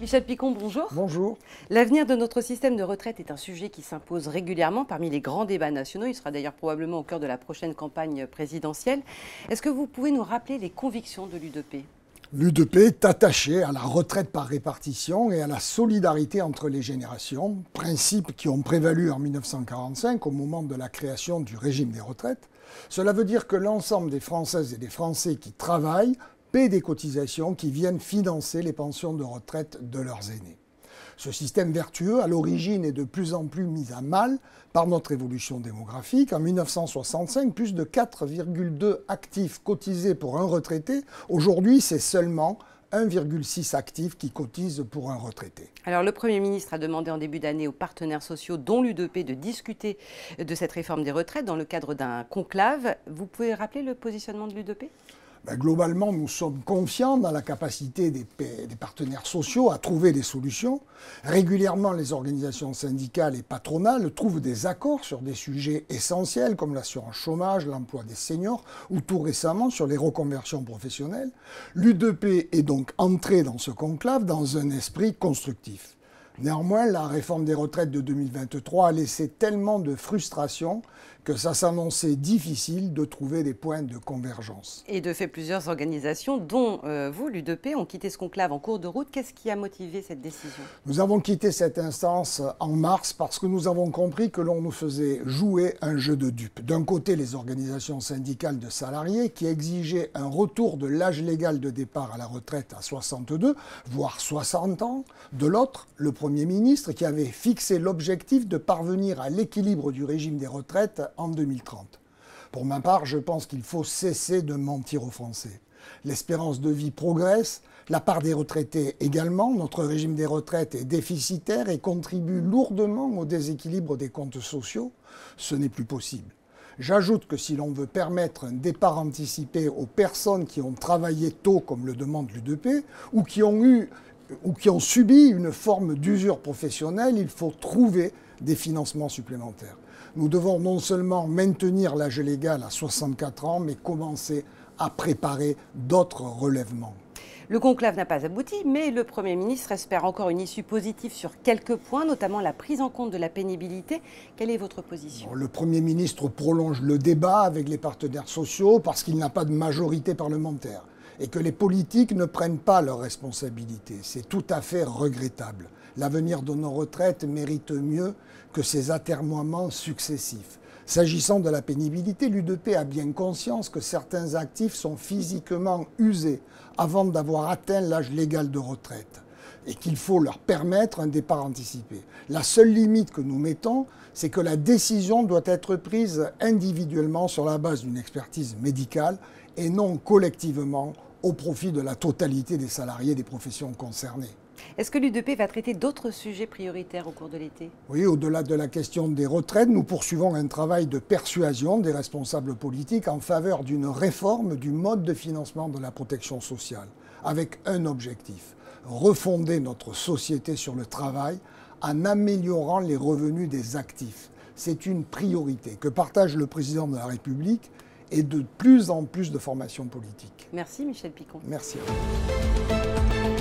Michel Picon, bonjour. Bonjour. L'avenir de notre système de retraite est un sujet qui s'impose régulièrement parmi les grands débats nationaux. Il sera d'ailleurs probablement au cœur de la prochaine campagne présidentielle. Est-ce que vous pouvez nous rappeler les convictions de l'UDP ? L'UDP est attachée à la retraite par répartition et à la solidarité entre les générations, principes qui ont prévalu en 1945 au moment de la création du régime des retraites. Cela veut dire que l'ensemble des Françaises et des Français qui travaillent paient des cotisations qui viennent financer les pensions de retraite de leurs aînés. Ce système vertueux, à l'origine, est de plus en plus mis à mal par notre évolution démographique. En 1965, plus de 4,2 actifs cotisés pour un retraité. Aujourd'hui, c'est seulement 1,6 actifs qui cotisent pour un retraité. Alors le Premier ministre a demandé en début d'année aux partenaires sociaux, dont l'UDP, de discuter de cette réforme des retraites dans le cadre d'un conclave. Vous pouvez rappeler le positionnement de l'UDP ? Globalement, nous sommes confiants dans la capacité des partenaires sociaux à trouver des solutions. Régulièrement, les organisations syndicales et patronales trouvent des accords sur des sujets essentiels comme l'assurance chômage, l'emploi des seniors ou tout récemment sur les reconversions professionnelles. L'UDP est donc entré dans ce conclave dans un esprit constructif. Néanmoins, la réforme des retraites de 2023 a laissé tellement de frustration que ça s'annonçait difficile de trouver des points de convergence. Et de fait, plusieurs organisations, dont vous, l'UDP, ont quitté ce conclave en cours de route. Qu'est-ce qui a motivé cette décision ? Nous avons quitté cette instance en mars parce que nous avons compris que l'on nous faisait jouer un jeu de dupes. D'un côté, les organisations syndicales de salariés qui exigeaient un retour de l'âge légal de départ à la retraite à 62, voire 60 ans. De l'autre, le Premier ministre qui avait fixé l'objectif de parvenir à l'équilibre du régime des retraites en 2030. Pour ma part, je pense qu'il faut cesser de mentir aux Français. L'espérance de vie progresse, la part des retraités également. Notre régime des retraites est déficitaire et contribue lourdement au déséquilibre des comptes sociaux. Ce n'est plus possible. J'ajoute que si l'on veut permettre un départ anticipé aux personnes qui ont travaillé tôt, comme le demande l'UDP, ou qui ont subi une forme d'usure professionnelle, il faut trouver des financements supplémentaires. Nous devons non seulement maintenir l'âge légal à 64 ans, mais commencer à préparer d'autres relèvements. Le conclave n'a pas abouti, mais le Premier ministre espère encore une issue positive sur quelques points, notamment la prise en compte de la pénibilité. Quelle est votre position ? Le Premier ministre prolonge le débat avec les partenaires sociaux parce qu'il n'a pas de majorité parlementaire et que les politiques ne prennent pas leurs responsabilités. C'est tout à fait regrettable. L'avenir de nos retraites mérite mieux que ces atermoiements successifs. S'agissant de la pénibilité, l'UDP a bien conscience que certains actifs sont physiquement usés avant d'avoir atteint l'âge légal de retraite et qu'il faut leur permettre un départ anticipé. La seule limite que nous mettons, c'est que la décision doit être prise individuellement sur la base d'une expertise médicale et non collectivement au profit de la totalité des salariés des professions concernées. Est-ce que l'UDP va traiter d'autres sujets prioritaires au cours de l'été ? Oui, au-delà de la question des retraites, nous poursuivons un travail de persuasion des responsables politiques en faveur d'une réforme du mode de financement de la protection sociale, avec un objectif, refonder notre société sur le travail en améliorant les revenus des actifs. C'est une priorité que partage le président de la République et de plus en plus de formations politiques. Merci Michel Picon. Merci à vous.